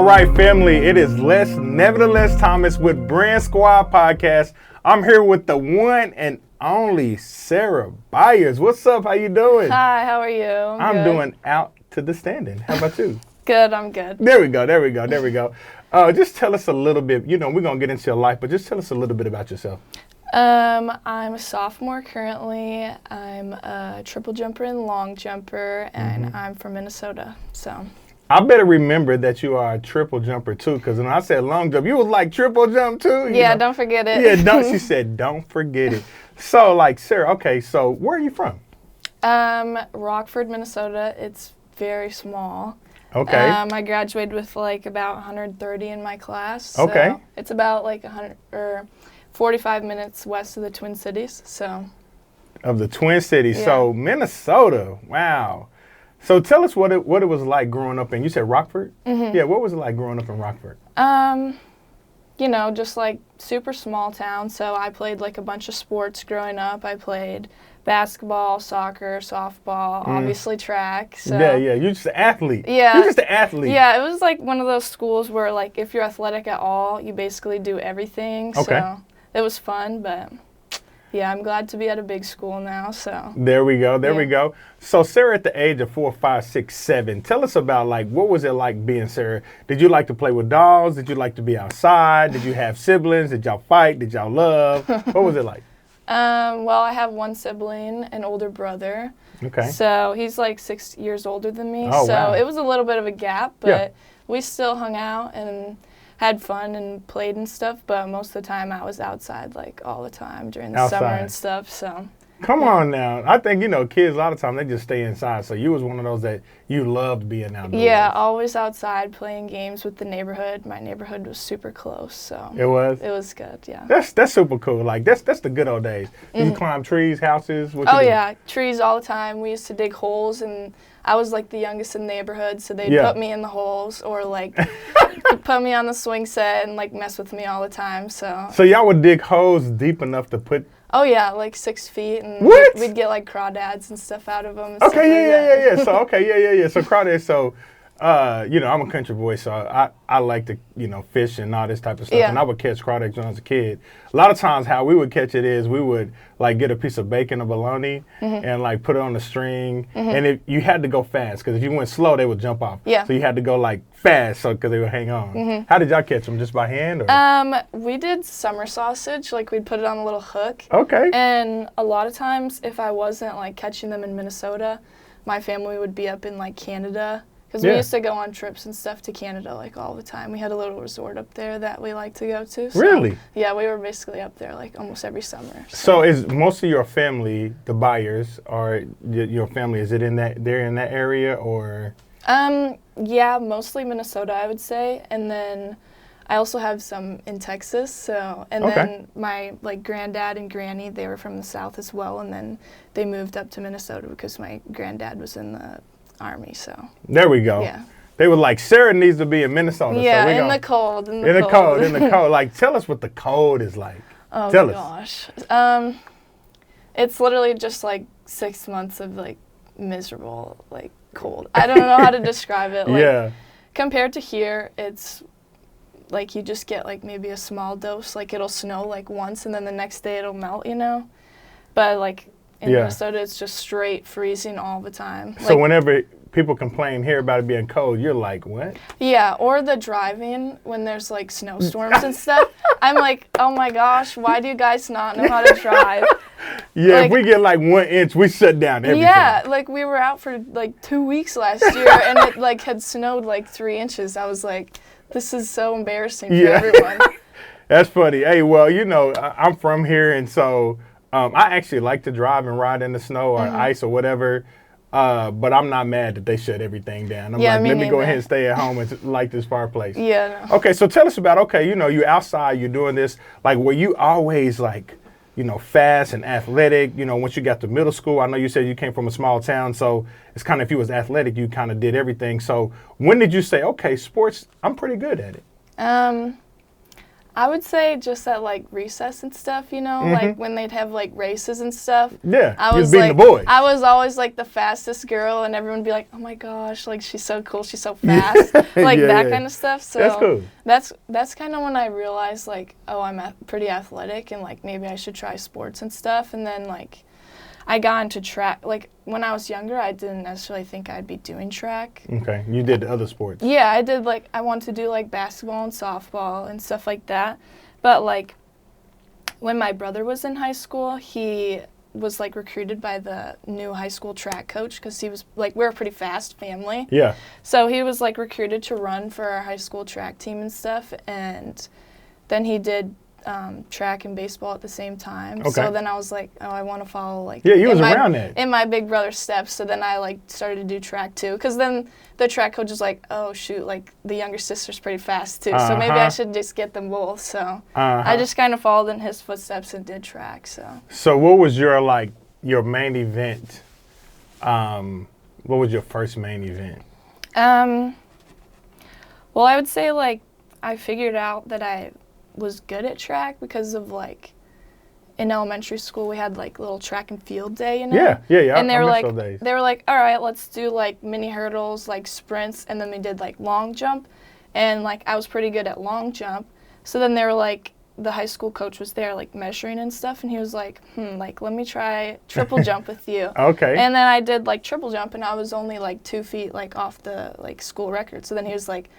right, family, it is Nevertheless Thomas with Brand Squad Podcast. I'm here with the one and only Sara Byers. What's up? How you doing? Hi, how are you? I'm doing out to the standing. How about you? Good, I'm good. There we go. Just tell us a little bit, we're going to get into your life, but just tell us a little bit about yourself. I'm a sophomore currently. I'm a triple jumper and long jumper, and I'm from Minnesota, so. I better remember that you are a triple jumper too, because when I said long jump, you was like triple jump too. Yeah, don't forget it. Yeah, she said don't forget it. So like, Sara, okay, so where are you from? Rockford, Minnesota. It's very small. Okay. I graduated with like about 130 in my class. So okay. It's about like 45 minutes west of the Twin Cities, so. Of the Twin Cities, yeah. So Minnesota, wow. So tell us what it was like growing up in, you said Rockford? Mm-hmm. Yeah, what was it like growing up in Rockford? Just like super small town, so I played like a bunch of sports growing up. I played basketball, soccer, softball, obviously track. So. Yeah, you're just an athlete. Yeah. You're just an athlete. Yeah, it was like one of those schools where like if you're athletic at all, you basically do everything. Okay. So it was fun, but yeah, I'm glad to be at a big school now, so. There we go. So Sara, at the age of 4, 5, 6, 7, tell us about like, what was it like being Sara? Did you like to play with dolls? Did you like to be outside? Did you have siblings? Did y'all fight? Did y'all love? What was it like? Well, I have one sibling, an older brother. Okay. So he's like 6 years older than me. Oh, so wow. It was a little bit of a gap, but we still hung out and had fun and played and stuff, but most of the time I was outside like all the time during the summer and stuff, so. Come on now. I think, kids a lot of times they just stay inside, so you was one of those that you loved being outdoors. Yeah, always outside playing games with the neighborhood. My neighborhood was super close, so. It was? It was good, yeah. That's super cool. Like, that's the good old days. You climb trees, houses? Yeah, trees all the time. We used to dig holes, and I was like the youngest in the neighborhood, so they'd put me in the holes or like put me on the swing set and like mess with me all the time. So y'all would dig holes deep enough to put? Oh yeah, like 6 feet, and we'd get like crawdads and stuff out of them. And okay, yeah. So So crawdads. So I'm a country boy, so I like to fish and all this type of stuff. Yeah. And I would catch crawdads when I was a kid. A lot of times, how we would catch it is we would like get a piece of bacon or bologna and like put it on the string, and you had to go fast because if you went slow, they would jump off. Yeah. So you had to go like fast, because they would hang on. How did y'all catch them? Just by hand? Or? We did summer sausage. Like we'd put it on a little hook. Okay. And a lot of times, if I wasn't like catching them in Minnesota, my family would be up in like Canada. Because we used to go on trips and stuff to Canada like all the time. We had a little resort up there that we like to go to. So, really? Yeah, we were basically up there like almost every summer. So is most of your family, the Byers, or your family, is it they're in that area or? Yeah, mostly Minnesota, I would say. And then I also have some in Texas. So, and then my like granddad and granny, they were from the South as well. And then they moved up to Minnesota because my granddad was in the Army, so. There we go. Yeah. They were like, Sara needs to be in Minnesota. Yeah, so in the cold. In the cold. Like, tell us what the cold is like. Oh, tell gosh. It's literally just like 6 months of like miserable, like cold. I don't know how to describe it. Like, compared to here, it's like you just get like maybe a small dose. Like it'll snow like once and then the next day it'll melt, But like in Minnesota, it's just straight freezing all the time. So whenever people complain here about it being cold, you're like, what? Yeah, or the driving when there's like snowstorms and stuff. I'm like, oh my gosh, why do you guys not know how to drive? Yeah, if we get like 1 inch, we shut down everything. Yeah, like we were out for like 2 weeks last year and it like had snowed like 3 inches. I was like, this is so embarrassing for everyone. That's funny. Hey, well, I'm from here, and so I actually like to drive and ride in the snow or ice or whatever, but I'm not mad that they shut everything down. I'm like, let me go ahead and stay at home and light this fireplace. Yeah. No. Okay, so tell us about, you're outside, you're doing this. Like, were you always like, fast and athletic? Once you got to middle school, I know you said you came from a small town, so it's kind of, if you was athletic, you kind of did everything. So when did you say, okay, sports, I'm pretty good at it? I would say just at like recess and stuff, you know, like when they'd have like races and stuff. Yeah, I was beating like, the boys. I was always like the fastest girl, and everyone would be like, "Oh my gosh, like she's so cool, she's so fast," like that kind of stuff. So that's cool. That's kind of when I realized like, oh, I'm pretty athletic, and like maybe I should try sports and stuff. And then like I got into track. Like when I was younger, I didn't necessarily think I'd be doing track. Okay, you did other sports. Yeah, I did like I wanted to do like basketball and softball and stuff like that. But like when my brother was in high school, he was like recruited by the new high school track coach because he was like, we're a pretty fast family. Yeah. So he was like recruited to run for our high school track team and stuff, and then he did track and baseball at the same time. Okay. So then I was like, oh, I want to follow like you was around that in my big brother's steps. So then I like started to do track too, because then the track coach was like, oh shoot, like the younger sister's pretty fast too, so maybe I should just get them both. So I just kind of followed in his footsteps and did track. So what was your main event? What was your first main event? Well, I would say like I figured out that I was good at track because of like in elementary school we had like little track and field day, you know. Yeah. And they were like, all right, let's do like mini hurdles, like sprints, and then we did like long jump, and like I was pretty good at long jump. So then they were like, the high school coach was there like measuring and stuff, and he was like, like let me try triple jump with you. Okay. And then I did like triple jump, and I was only like 2 feet like off the like school record. So then he was like,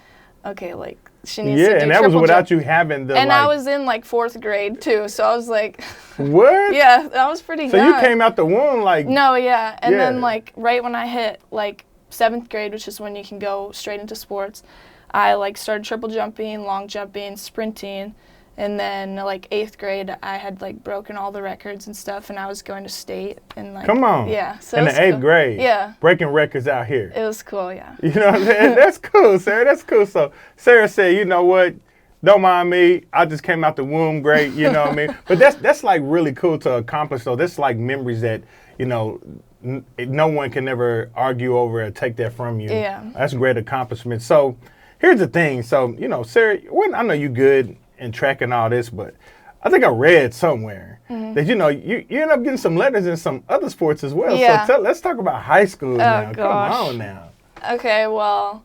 okay, like she needs to do and that was without jump. you having the. And I was in like 4th grade too, so I was like. What? Yeah, that was pretty young. So you came out the womb like. No, yeah, and then like right when I hit like 7th grade, which is when you can go straight into sports, I like started triple jumping, long jumping, sprinting. And then, like, 8th grade, I had, like, broken all the records and stuff, and I was going to state. And like, come on. Yeah. So in the 8th grade. Yeah. Breaking records out here. It was cool, yeah. You know what I'm saying? That's cool, Sarah. That's cool. So Sarah said, you know what? Don't mind me. I just came out the womb great, you know what I mean? But that's, like, really cool to accomplish. So that's, like, memories that, you know, no one can ever argue over or take that from you. Yeah. That's a great accomplishment. So here's the thing. So, you know, Sarah, I know you good and tracking all this, but I think I read somewhere that you end up getting some letters in some other sports as well. Yeah. So let's talk about high school now. Gosh. Come on now. Okay, well,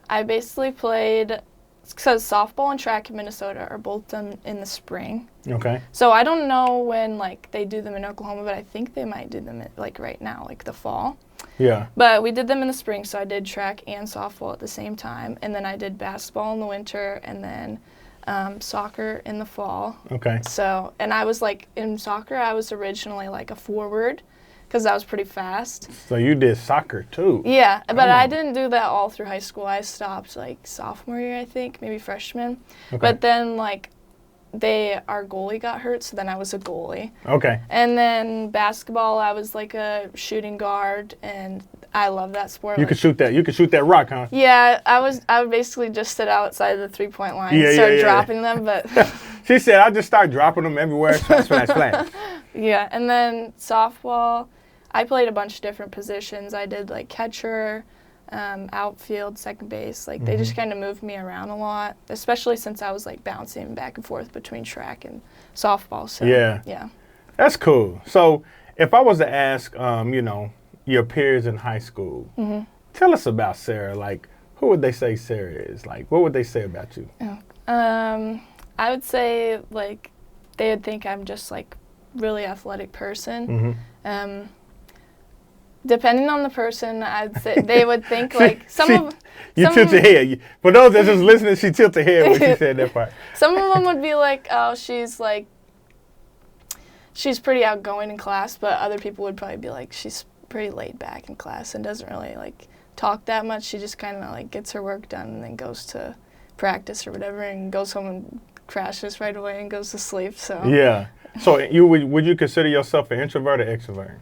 I basically played, because softball and track in Minnesota are both done in the spring. Okay. So I don't know when like they do them in Oklahoma, but I think they might do them like right now, like the fall. Yeah. But we did them in the spring, so I did track and softball at the same time, and then I did basketball in the winter, and then soccer in the fall. Okay. So, and I was like, in soccer, I was originally like a forward because I was pretty fast. So you did soccer too. Yeah, but I didn't do that all through high school. I stopped like sophomore year, I think, maybe freshman. Okay. But then like our goalie got hurt, so then I was a goalie. Okay. And then basketball, I was like a shooting guard, and I love that sport. You could shoot that. You could shoot that rock, huh? Yeah, I would basically just sit outside the 3-point line and start dropping them, but. She said, I just start dropping them everywhere. Splash, splash, splash. Yeah, and then softball, I played a bunch of different positions. I did like catcher, outfield, second base. Like they just kind of moved me around a lot, especially since I was like bouncing back and forth between track and softball. So yeah. That's cool. So if I was to ask, your peers in high school, tell us about Sara. Like, who would they say Sara is? Like, what would they say about you? I would say like they would think I'm just like really athletic person. Depending on the person, I'd say they would think like You tilt your head. For those that just listening, she tilted her head when she said that part. Some of them would be like, oh, she's pretty outgoing in class, but other people would probably be like, she's pretty laid back in class and doesn't really like talk that much. She just kind of like gets her work done and then goes to practice or whatever and goes home and crashes right away and goes to sleep. So yeah. So would you consider yourself an introvert or extrovert?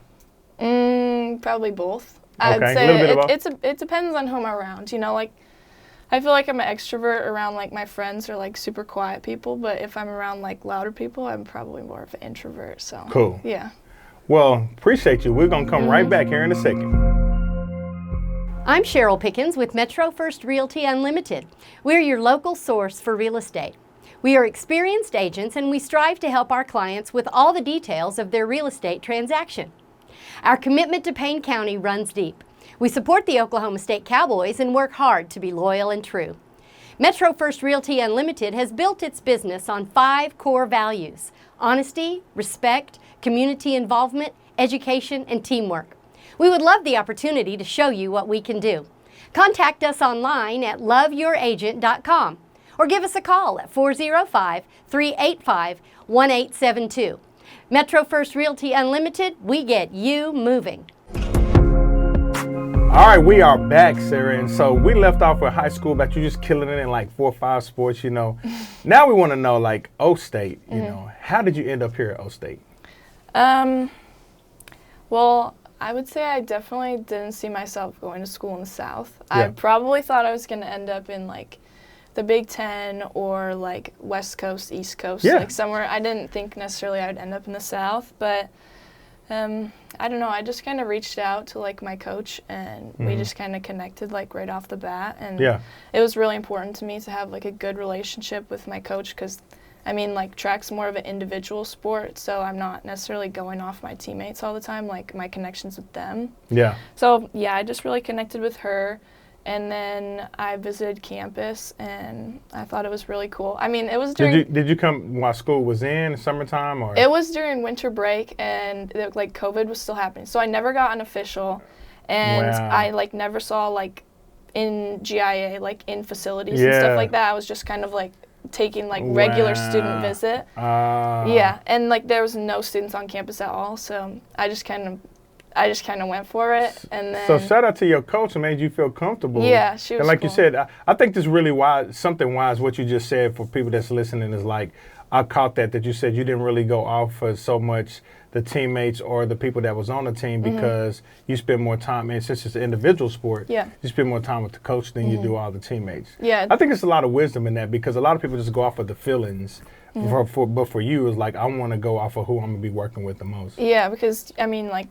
Probably both. Okay. I'd say a little bit of both? it depends on who I'm around. You know, like I feel like I'm an extrovert around like my friends or like super quiet people, but if I'm around like louder people, I'm probably more of an introvert. So cool. Yeah. Well, appreciate you. We're gonna come right back here in a second. I'm Cheryl Pickens with Metro First Realty Unlimited. We're your local source for real estate. We are experienced agents and we strive to help our clients with all the details of their real estate transaction. Our commitment to Payne County runs deep. We support the Oklahoma State Cowboys and work hard to be loyal and true. Metro First Realty Unlimited has built its business on 5 core values: honesty, respect, community involvement, education, and teamwork. We would love the opportunity to show you what we can do. Contact us online loveyouragent.com or give us a call at 405-385-1872. Metro First Realty Unlimited, we get you moving. All right, we are back, Sara. And so we left off with high school about you just killing it in like 4 or 5 sports, Now we want to know, like, O State, how did you end up here at O State? Well, I would say I definitely didn't see myself going to school in the South. Yeah. I probably thought I was going to end up in, like, the Big Ten or, like, West Coast, East Coast, like somewhere. I didn't think necessarily I would end up in the South, but I don't know. I just kind of reached out to, like, my coach, and we just kind of connected, like, right off the bat. And it was really important to me to have, like, a good relationship with my coach because, I mean, like, track's more of an individual sport, so I'm not necessarily going off my teammates all the time, like my connections with them. Yeah. So, yeah, I just really connected with her, and then I visited campus, and I thought it was really cool. I mean, it was during... Did you come while school was in, summertime, or...? It was during winter break, and, like, COVID was still happening, so I never got an official, and I, like, never saw, like, in GIA, like, in facilities and stuff like that. I was just kind of, like, taking like regular student visit. And like there was no students on campus at all, so I just kind of went for it. And then, so shout out to your coach who made you feel comfortable. Yeah, she was And like cool. you said, I think this really something wise what you just said for people that's listening is like, I caught that you said you didn't really go off for so much the teammates or the people that was on the team because you spend more time, and since it's an individual sport, you spend more time with the coach than you do all the teammates. Yeah. I think it's a lot of wisdom in that because a lot of people just go off of the feelings, but for you, it's like, I want to go off of who I'm going to be working with the most. Yeah, because, I mean, like,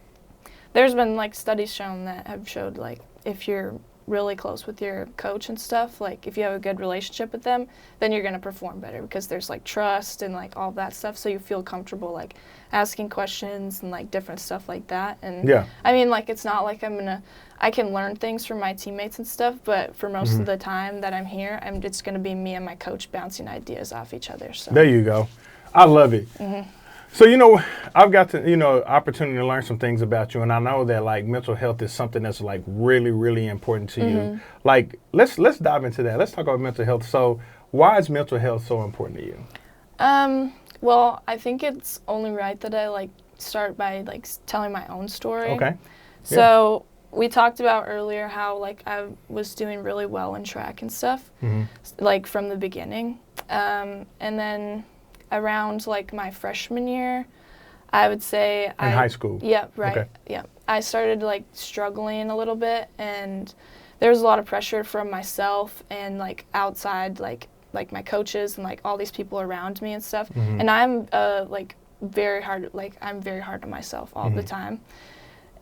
there's been, like, studies shown that have showed, like, if you're really close with your coach and stuff, like, if you have a good relationship with them, then you're going to perform better because there's, like, trust and, like, all that stuff, so you feel comfortable, like, asking questions and, like, different stuff like that. And, I mean, like, it's not like I can learn things from my teammates and stuff, but for most of the time that I'm here, it's going to be me and my coach bouncing ideas off each other. So. There you go. I love it. So, I've got to, opportunity to learn some things about you, and I know that, like, mental health is something that's, like, really, really important to you. Like, let's dive into that. Let's talk about mental health. So, why is mental health so important to you? Well, I think it's only right that I, like, start by, like, telling my own story. Okay. So, we talked about earlier how, like, I was doing really well in track and stuff, like, from the beginning. And then around, like, my freshman year, I would say in high school. Yeah, right. Okay. Yeah. I started, like, struggling a little bit, and there was a lot of pressure from myself and, like, outside, like my coaches and, like, all these people around me and stuff. And I'm, like, very hard on myself all the time.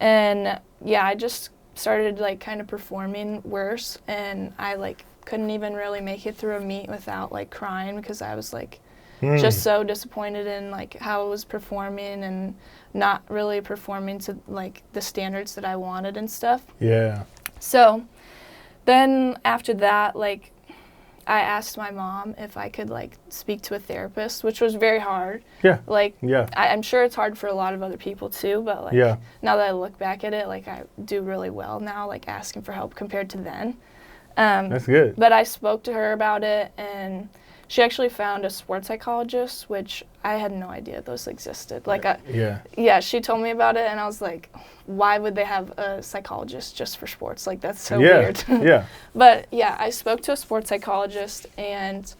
And, yeah, I just started, like, kind of performing worse, and I, like, couldn't even really make it through a meet without, like, crying because I was, like, just so disappointed in, like, how I was performing and not really performing to, like, the standards that I wanted and stuff. Yeah. So then after that, like, I asked my mom if I could, like, speak to a therapist, which was very hard. Yeah. Like, I'm sure it's hard for a lot of other people too, but, like, now that I look back at it, like, I do really well now, like, asking for help compared to then. That's good. But I spoke to her about it, and she actually found a sports psychologist, which I had no idea those existed. Like, she told me about it, and I was like, why would they have a psychologist just for sports? Like, that's so weird. But, yeah, I spoke to a sports psychologist, and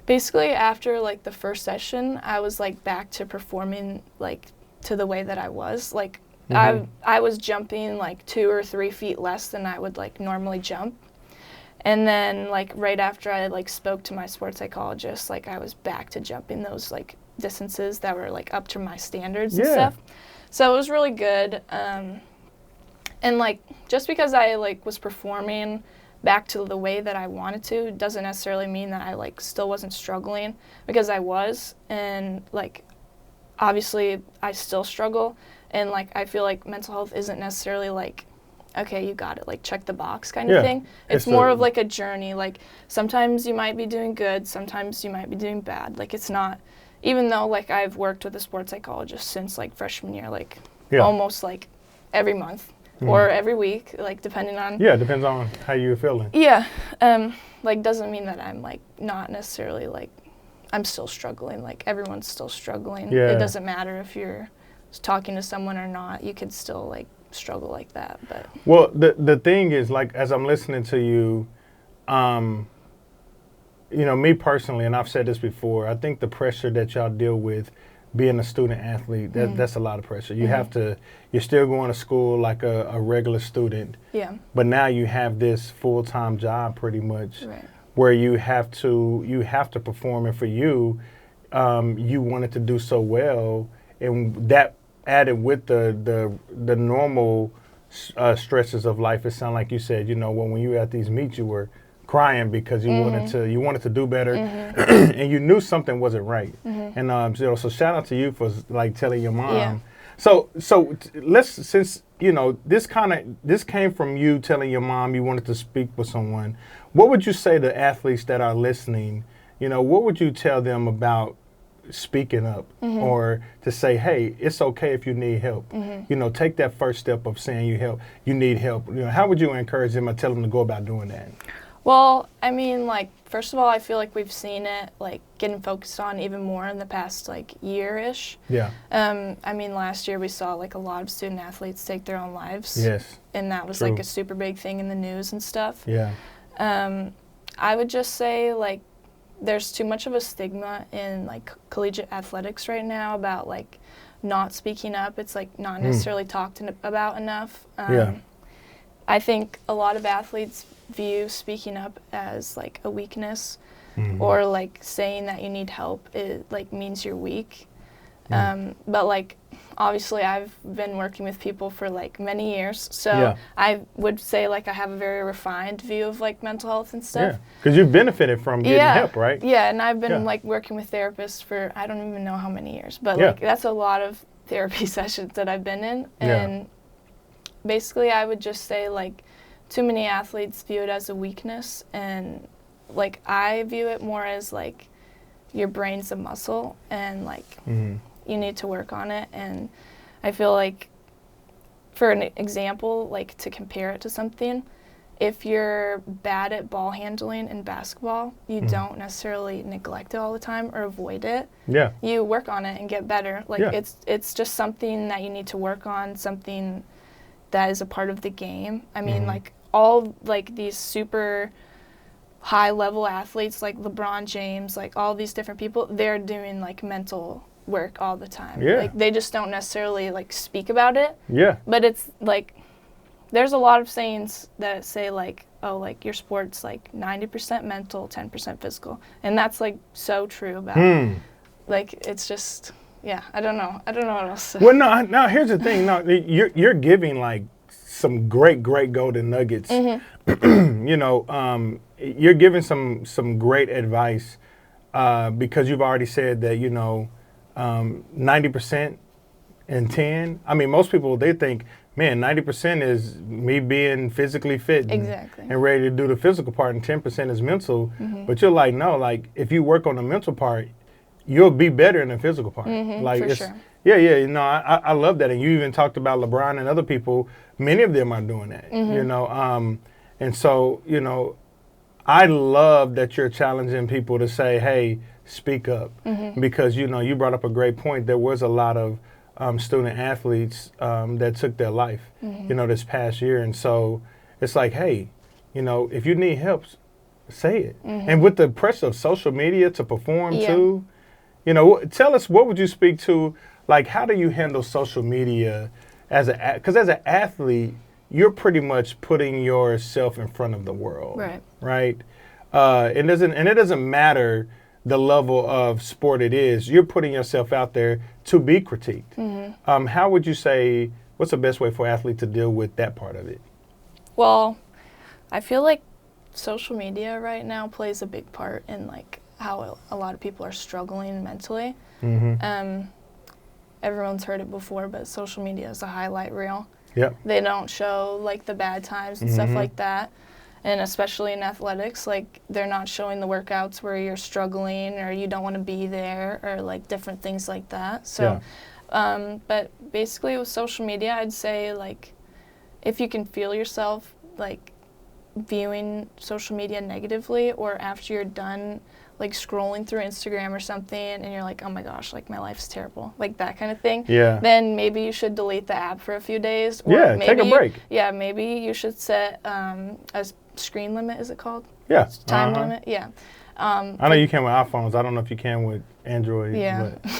basically after, like, the first session, I was, like, back to performing, like, to the way that I was. Like, I was jumping, like, 2 or 3 feet less than I would, like, normally jump. And then, like, right after I, like, spoke to my sports psychologist, like, I was back to jumping those, like, distances that were, like, up to my standards and stuff. So it was really good. And, like, just because I, like, was performing back to the way that I wanted to doesn't necessarily mean that I like still wasn't struggling, because I was, and like obviously I still struggle, and like I feel like mental health isn't necessarily like, okay, you got it, like check the box kind of thing. It's more of like a journey. Like sometimes you might be doing good, sometimes you might be doing bad. Like it's not, even though like I've worked with a sports psychologist since like freshman year, like almost like every month or every week, like depending on. Yeah, depends on how you're feeling. Yeah, like doesn't mean that I'm like not necessarily like, I'm still struggling. Like everyone's still struggling. Yeah. It doesn't matter if you're talking to someone or not. You could still like struggle like that. But well, the thing is, like, as I'm listening to you, you know, me personally, and I've said this before, I think the pressure that y'all deal with being a student athlete, that's a lot of pressure. You have to, you're still going to school like a regular student. Yeah. But now you have this full-time job pretty much, Right. where you have to perform. And for you, you wanted to do so well, and that added with the normal stresses of life. It sounded like you said, you know, when you were at these meets, you were crying because you wanted to do better, and you knew something wasn't right. And so shout out to you for like telling your mom. Yeah. So since you know this came from you telling your mom you wanted to speak with someone, what would you say to athletes that are listening? You know, what would you tell them about speaking up, or to say, hey, it's okay if you need help. You know, take that first step of saying you need help. You know, how would you encourage them or tell them to go about doing that? Well, I mean, like, first of all, I feel like we've seen it, like, getting focused on even more in the past, like, year-ish. Yeah. I mean, last year we saw, like, a lot of student athletes take their own lives. Yes. And that was, True. like, a super big thing in the news and stuff. Yeah. I would just say, like, there's too much of a stigma in, like, collegiate athletics right now about, like, not speaking up. It's, like, not necessarily talked about enough. I think a lot of athletes view speaking up as like a weakness, or like saying that you need help, it like means you're weak. But like obviously I've been working with people for like many years, so I would say like I have a very refined view of like mental health and stuff. Yeah, because you've benefited from getting help, right? Yeah, and I've been like working with therapists for I don't even know how many years, but like that's a lot of therapy sessions that I've been in, and basically I would just say like too many athletes view it as a weakness, and like I view it more as like your brain's a muscle, and like you need to work on it. And I feel like, for an example, like to compare it to something, if you're bad at ball handling in basketball, you don't necessarily neglect it all the time or avoid it. Yeah. You work on it and get better. Like it's just something that you need to work on, something that is a part of the game. I mean, like all like these super high level athletes like LeBron James, like all these different people, they're doing like mental work all the time. Yeah. Like they just don't necessarily like speak about it. Yeah. But it's like there's a lot of sayings that say like, oh, like your sport's like 90% mental, 10% physical. And that's like so true about like it's just I don't know what else to say. Well, no, here's the thing. No, you're giving like some great golden nuggets. You know, you're giving some great advice because you've already said that, you know, 90% and 10. I mean, most people, they think, man, 90% is me being physically fit and ready to do the physical part, and 10% is mental. But you're like, no, like if you work on the mental part, you'll be better in the physical part. Like for sure. Yeah, you know, I love that. And you even talked about LeBron and other people. Many of them are doing that, you know. And so, you know, I love that you're challenging people to say, hey, speak up. Because, you know, you brought up a great point. There was a lot of student athletes that took their life, you know, this past year. And so it's like, hey, you know, if you need help, say it. And with the pressure of social media to perform too, you know, tell us, what would you speak to? Like, how do you handle social media because as an athlete, you're pretty much putting yourself in front of the world, right? It doesn't matter the level of sport it is. You're putting yourself out there to be critiqued. How would you say, what's the best way for an athlete to deal with that part of it? Well, I feel like social media right now plays a big part in like how a lot of people are struggling mentally. Everyone's heard it before, but social media is a highlight reel. Yep. They don't show like the bad times and stuff like that. And especially in athletics, like they're not showing the workouts where you're struggling or you don't want to be there or like different things like that. So, but basically with social media, I'd say like if you can feel yourself like viewing social media negatively, or after you're done like scrolling through Instagram or something and you're like, oh my gosh, like my life's terrible, like that kind of thing, then maybe you should delete the app for a few days. Or maybe take a break. Maybe you should set a screen limit, is it called? Yeah. Time limit, I know you can with iPhones. I don't know if you can with Android. Yeah. But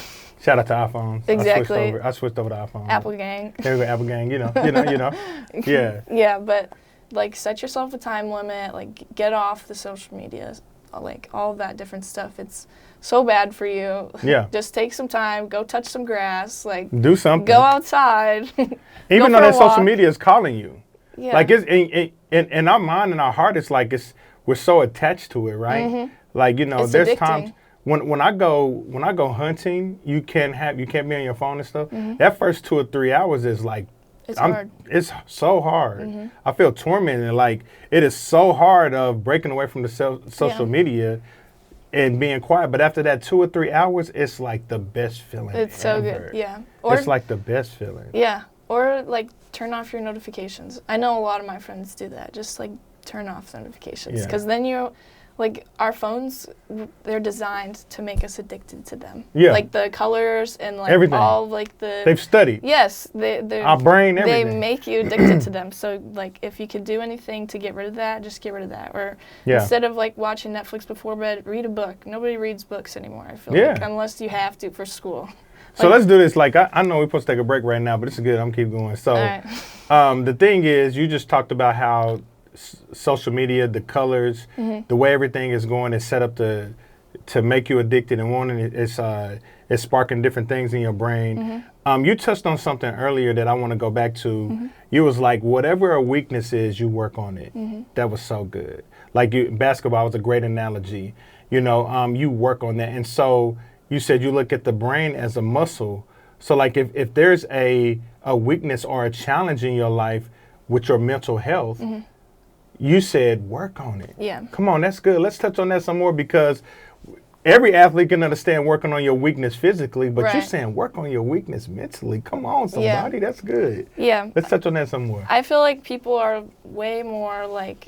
shout out to iPhones. Exactly. I switched over to iPhone. Apple gang. There we go, Apple gang, you know. Yeah. Yeah, but like set yourself a time limit, like get off the social media, like all of that different stuff. It's so bad for you. Yeah. Just take some time, go touch some grass, like do something. Go outside. Even though that social media is calling you. Yeah. Like it's in our mind and our heart, it's like we're so attached to it, right? Like, you know, it's there's addicting. times when I go hunting, you can't be on your phone and stuff. That first 2 or 3 hours is like hard. It's so hard. I feel tormented. Like it is so hard of breaking away from the social media and being quiet. But after that 2 or 3 hours, it's like the best feeling. It's ever. so good. Yeah. It's like the best feeling. Yeah. Or like turn off your notifications. I know a lot of my friends do that. Just like turn off notifications, because then you. Like, our phones, they're designed to make us addicted to them. Yeah. Like, the colors and, like, everything. All, like, the... They've studied. Yes. Our brain, everything. They make you addicted to them. So, like, if you could do anything to get rid of that, just get rid of that. Or instead of, like, watching Netflix before bed, read a book. Nobody reads books anymore, I feel like, unless you have to for school. So let's do this. Like, I know we're supposed to take a break right now, but this is good. I'm keep going. So, the thing is, you just talked about how social media, the colors, the way everything is going is set up to make you addicted and wanting it. It's sparking different things in your brain. You touched on something earlier that I want to go back to. You was like, whatever a weakness is, you work on it. That was so good. Like basketball was a great analogy. You know, you work on that. And so you said you look at the brain as a muscle. So like if there's a weakness or a challenge in your life with your mental health, you said work on it. Yeah. Come on, that's good. Let's touch on that some more, because every athlete can understand working on your weakness physically, but you're saying work on your weakness mentally. Come on, somebody. That's good. Yeah. Let's touch on that some more. I feel like people are way more like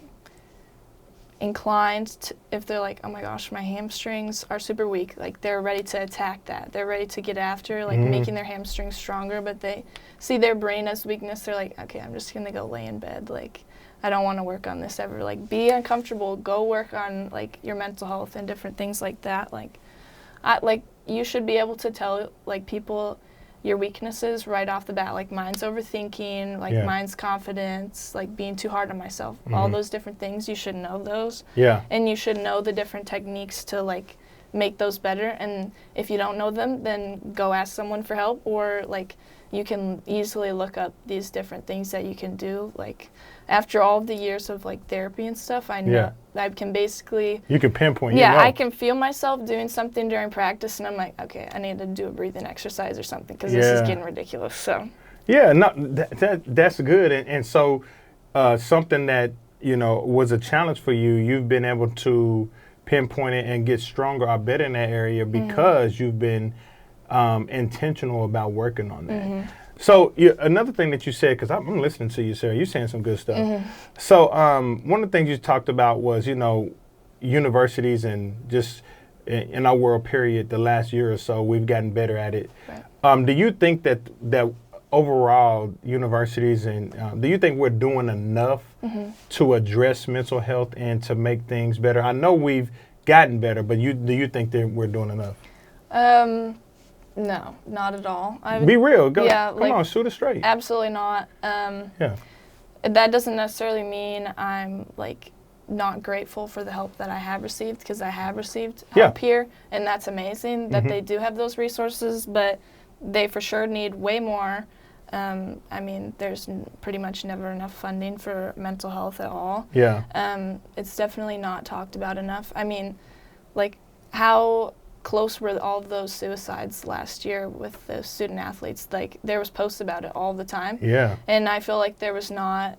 inclined to, if they're like, oh my gosh, my hamstrings are super weak, like they're ready to attack that. They're ready to get after like making their hamstrings stronger, but they see their brain as weakness. They're like, okay, I'm just going to go lay in bed. Like, I don't want to work on this ever. Like, be uncomfortable. Go work on, like, your mental health and different things like that. Like, you should be able to tell, like, people your weaknesses right off the bat. Like, mine's overthinking. Like, mine's confidence. Like, being too hard on myself. All those different things, you should know those. Yeah. And you should know the different techniques to, like, make those better. And if you don't know them, then go ask someone for help. Or, like, you can easily look up these different things that you can do. Like, after all of the years of like therapy and stuff, I know I can basically... You can pinpoint. Yeah, I can feel myself doing something during practice, and I'm like, okay, I need to do a breathing exercise or something, because this is getting ridiculous. So. Yeah, no, that's good. And so something that, you know, was a challenge for you, you've been able to pinpoint it and get stronger or better in that area because you've been intentional about working on that. So another thing that you said, because I'm listening to you, Sarah, you're saying some good stuff. So one of the things you talked about was, you know, universities and just in our world period, the last year or so, we've gotten better at it. Right. Do you think that overall universities and do you think we're doing enough to address mental health and to make things better? I know we've gotten better, but do you think that we're doing enough? No, not at all. Be real. Go. Yeah, come on, shoot it straight. Absolutely not. That doesn't necessarily mean I'm like not grateful for the help that I have received, because I have received help here, and that's amazing that they do have those resources, but they for sure need way more. I mean, there's pretty much never enough funding for mental health at all. Yeah. It's definitely not talked about enough. I mean, like, how close were all of those suicides last year with the student athletes? Like, there was posts about it all the time. Yeah. And I feel like there was nothing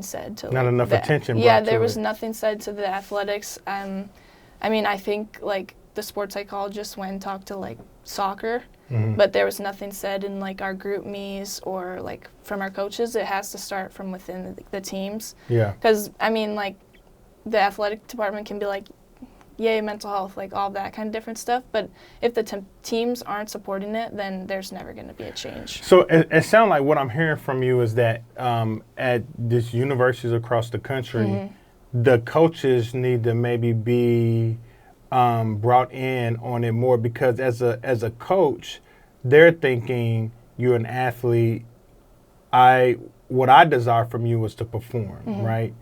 said to not enough attention. Yeah, there was nothing said to the athletics. I mean, I think like the sports psychologist went and talked to like soccer, but there was nothing said in like our group me's or like from our coaches. It has to start from within the teams. Yeah. Because I mean, like the athletic department can be like, yay, mental health, like all that kind of different stuff. But if the teams aren't supporting it, then there's never going to be a change. So it sounds like what I'm hearing from you is that at these universities across the country, the coaches need to maybe be brought in on it more, because as a coach, they're thinking you're an athlete. What I desire from you is to perform, right?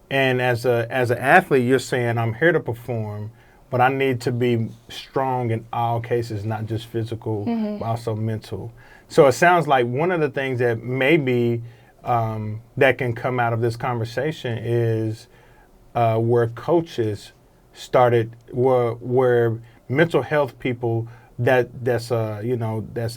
And as an athlete, you're saying, I'm here to perform, but I need to be strong in all cases, not just physical, but also mental. So it sounds like one of the things that maybe that can come out of this conversation is where coaches started, where mental health people that's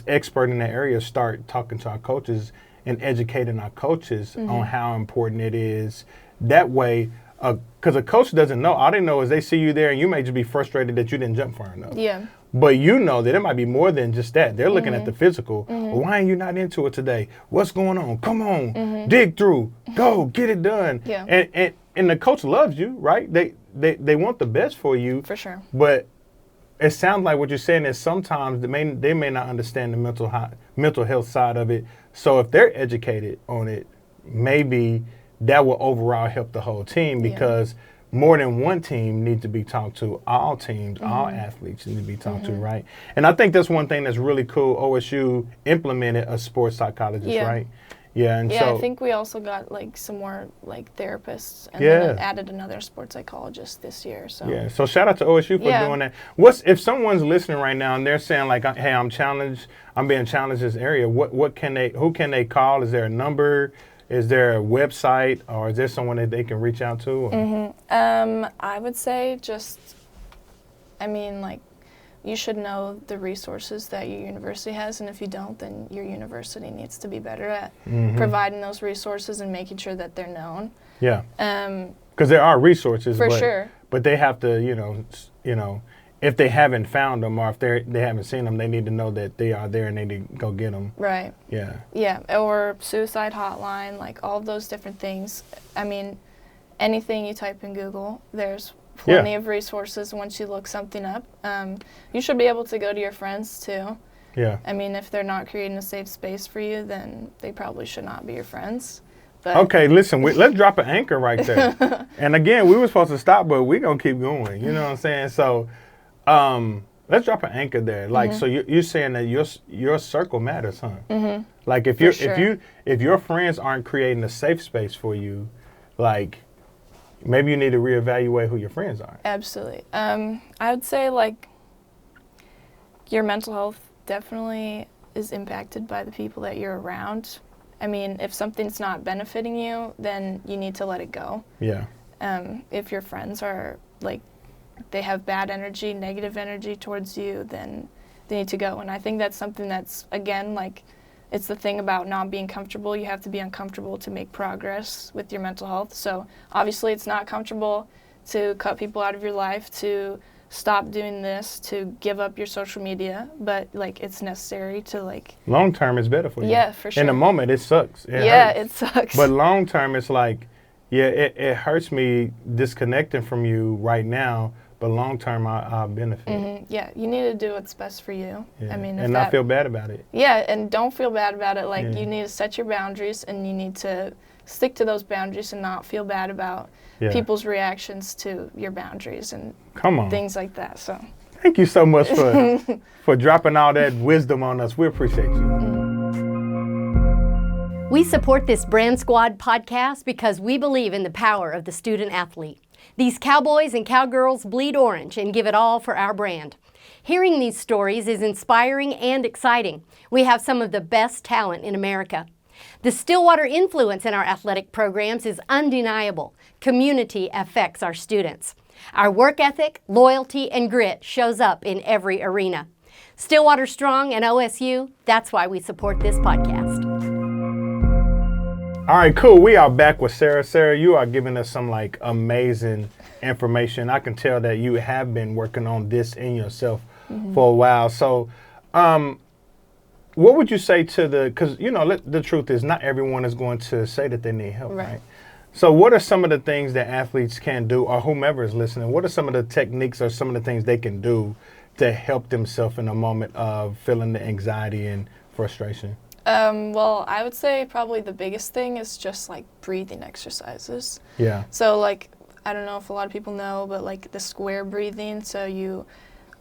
expert in that area start talking to our coaches and educating our coaches on how important it is. That way, because a coach doesn't know. All they know is they see you there and you may just be frustrated that you didn't jump far enough. Yeah. But you know that it might be more than just that. They're looking at the physical. Well, why are you not into it today? What's going on? Come on, dig through, go, get it done. Yeah. And the coach loves you, right? They want the best for you. For sure. But it sounds like what you're saying is sometimes they may not understand the mental health side of it. So if they're educated on it, maybe that will overall help the whole team, because more than one team needs to be talked to. All teams, all athletes need to be talked to, right? And I think that's one thing that's really cool. OSU implemented a sports psychologist, right? Yeah, and so I think we also got like some more like therapists, and then added another sports psychologist this year. So so shout out to OSU for doing that. If someone's listening right now and they're saying like, hey, I'm being challenged in this area, who can they call? Is there a number? Is there a website, or is there someone that they can reach out to? I would say you should know the resources that your university has, and if you don't, then your university needs to be better at providing those resources and making sure that they're known. Yeah. Because there are resources. For sure. But they have to, if they haven't found them or if they haven't seen them, they need to know that they are there and they need to go get them. Right. Yeah. Yeah, or suicide hotline, like all of those different things. I mean, anything you type in Google, there's plenty of resources once you look something up. You should be able to go to your friends too. Yeah. I mean, if they're not creating a safe space for you, then they probably should not be your friends. But okay, listen, let's drop an anchor right there. And again, we were supposed to stop, but we're going to keep going. You know what I'm saying? So let's drop an anchor there. Like, so you're saying that your circle matters, huh? Like if your friends aren't creating a safe space for you, like maybe you need to reevaluate who your friends are. Absolutely. I would say like your mental health definitely is impacted by the people that you're around. I mean, if something's not benefiting you, then you need to let it go. Yeah. If your friends are like, they have bad energy, negative energy towards you, then they need to go. And I think that's something that's, again, like, it's the thing about not being comfortable. You have to be uncomfortable to make progress with your mental health. So obviously it's not comfortable to cut people out of your life, to stop doing this, to give up your social media, but like it's necessary to like... Long term is better for you. Yeah, for sure. In the moment it sucks. It sucks. But long term it's like, it hurts me disconnecting from you right now, but long term I'll benefit. Yeah, you need to do what's best for you. Yeah. I mean, and not feel bad about it. Yeah, and don't feel bad about it. Like you need to set your boundaries, and you need to stick to those boundaries and not feel bad about people's reactions to your boundaries and things like that. So thank you so much for dropping all that wisdom on us. We appreciate you. We support this Brand Squad podcast because we believe in the power of the student athlete. These cowboys and cowgirls bleed orange and give it all for our brand. Hearing these stories is inspiring and exciting. We have some of the best talent in America. The Stillwater influence in our athletic programs is undeniable. Community affects our students. Our work ethic, loyalty, and grit shows up in every arena. Stillwater Strong and OSU, that's why we support this podcast. All right, cool. We are back with Sara. Sara, you are giving us some amazing information. I can tell that you have been working on this in yourself for a while. So, what would you say to because the truth is not everyone is going to say that they need help, right? So what are some of the things that athletes can do, or whomever is listening, what are some of the techniques or some of the things they can do to help themselves in a moment of feeling the anxiety and frustration? Well, I would say probably the biggest thing is just breathing exercises. Yeah. So I don't know if a lot of people know, but the square breathing. So you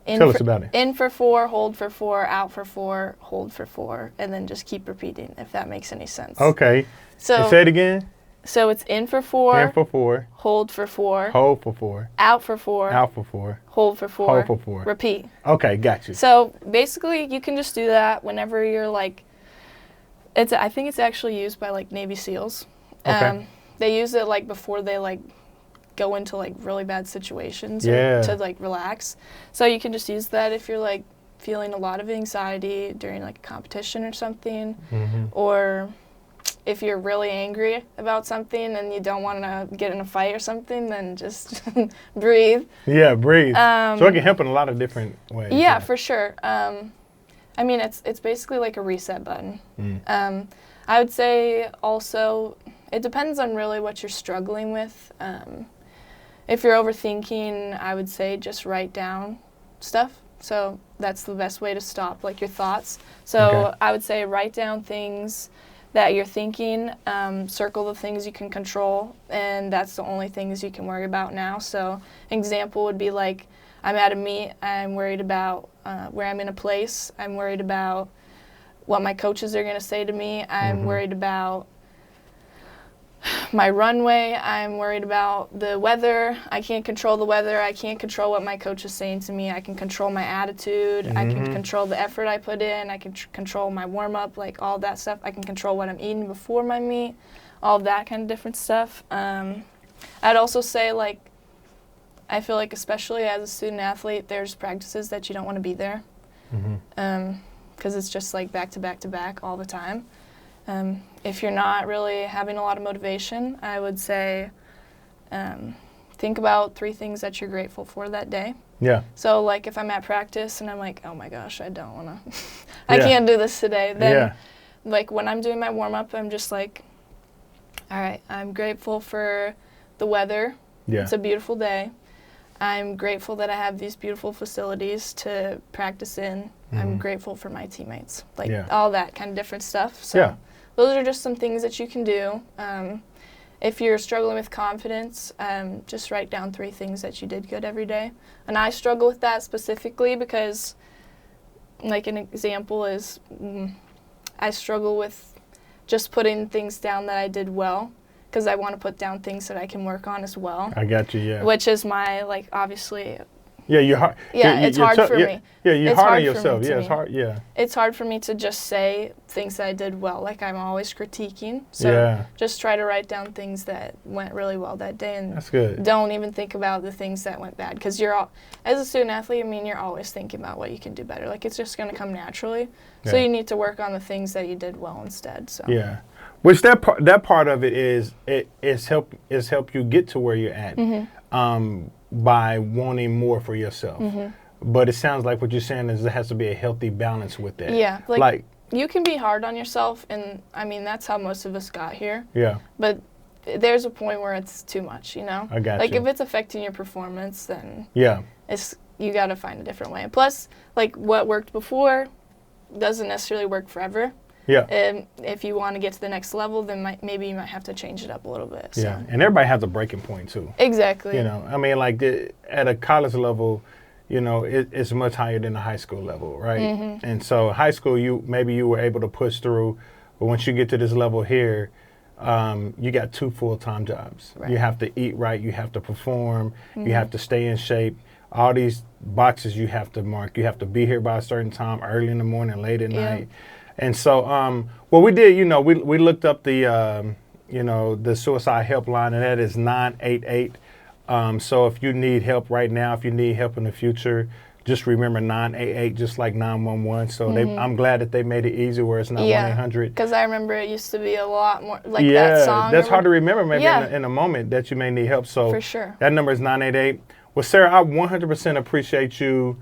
tell us about it. In for 4, hold for 4, out for 4, hold for 4, and then just keep repeating, if that makes any sense. Okay. So say it again. So it's in for 4. In for 4. Hold for 4. Hold for 4. Out for 4. Out for 4. Hold for 4. Hold for 4. Repeat. Okay, got you. So basically, you can just do that whenever you're I think it's actually used by Navy SEALs. Okay. They use it before they go into really bad situations to relax. So you can just use that if you're feeling a lot of anxiety during a competition or something, or if you're really angry about something and you don't want to get in a fight or something, then just breathe. Yeah, breathe. So it can help in a lot of different ways. Yeah, for sure. I mean, it's basically like a reset button. I would say also it depends on really what you're struggling with. If you're overthinking, I would say just write down stuff. So that's the best way to stop your thoughts. So I would say write down things that you're thinking, circle the things you can control, and that's the only things you can worry about now. So an example would be I'm at a meet, I'm worried about where I'm in a place, I'm worried about what my coaches are going to say to me, I'm worried about my runway, I'm worried about the weather. I can't control the weather, I can't control what my coach is saying to me, I can control my attitude, I can control the effort I put in, I can control my warm-up, all that stuff. I can control what I'm eating before my meet, all of that kind of different stuff. I'd also say I feel especially as a student athlete, there's practices that you don't want to be there, because it's just back to back to back all the time. If you're not really having a lot of motivation, I would say think about 3 things that you're grateful for that day. Yeah. So if I'm at practice and I'm oh my gosh, I don't want to, I can't do this today. Then when I'm doing my warm-up, I'm just all right, I'm grateful for the weather. Yeah. It's a beautiful day. I'm grateful that I have these beautiful facilities to practice in. I'm grateful for my teammates. All that kind of different stuff. So those are just some things that you can do. If you're struggling with confidence, just write down 3 things that you did good every day. And I struggle with that specifically because, an example is I struggle with just putting things down that I did well, because I want to put down things that I can work on as well. I got you, yeah. Which is my, obviously... Yeah, you're hard. Yeah, it's hard for me. Yeah, you're hard on yourself. Yeah, it's hard, yeah. It's hard for me to just say things that I did well. I'm always critiquing. So just try to write down things that went really well that day. And that's good. Don't even think about the things that went bad. Because as a student athlete, you're always thinking about what you can do better. It's just going to come naturally. Yeah. So you need to work on the things that you did well instead. So. Yeah. Which that part of it is help you get to where you're at by wanting more for yourself. But it sounds like what you're saying is there has to be a healthy balance with that. Yeah, you can be hard on yourself, and that's how most of us got here. Yeah. But there's a point where it's too much, I got you. If it's affecting your performance, then you got to find a different way. Plus, what worked before doesn't necessarily work forever. Yeah. And if you want to get to the next level, then maybe you might have to change it up a little bit. So. Yeah, and everybody has a breaking point too. Exactly. At a college level, it's much higher than the high school level, right? And so high school, you were able to push through, but once you get to this level here, you got 2 full-time jobs. Right. You have to eat right. You have to perform. You have to stay in shape. All these boxes you have to mark. You have to be here by a certain time, early in the morning, late at night. And so, what we did, we looked up the, the suicide helpline, and that is 988. So if you need help right now, if you need help in the future, just remember 988, just like 911. So I'm glad that they made it easy where it's not 1-800. Because I remember it used to be a lot more like that song. That's hard to remember maybe in a moment that you may need help. So for sure. That number is 988. Well, Sara, I 100% appreciate you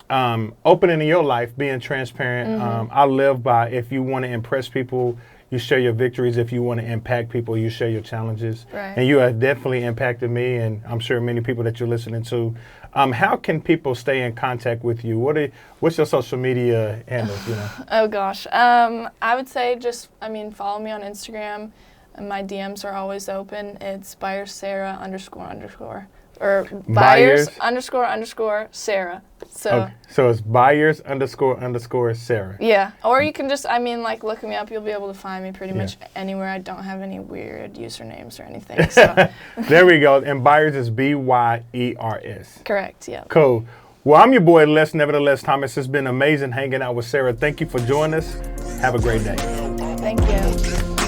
opening your life, being transparent. I live by, if you want to impress people, you share your victories. If you want to impact people, you share your challenges. Right. And you have definitely impacted me, and I'm sure many people that you're listening to. How can people stay in contact with you? What's your social media handles? Oh gosh, I would say just follow me on Instagram. My DMs are always open. It's Byers Sara __ or Byers _ Sara. So it's Byers _ Sara. Yeah. Or you can just look me up. You'll be able to find me pretty much anywhere. I don't have any weird usernames or anything. So there we go. And Byers is Byers. Correct. Yeah. Cool. Well, I'm your boy Les Nevertheless Thomas. It's been amazing hanging out with Sara. Thank you for joining us. Have a great day. Thank you.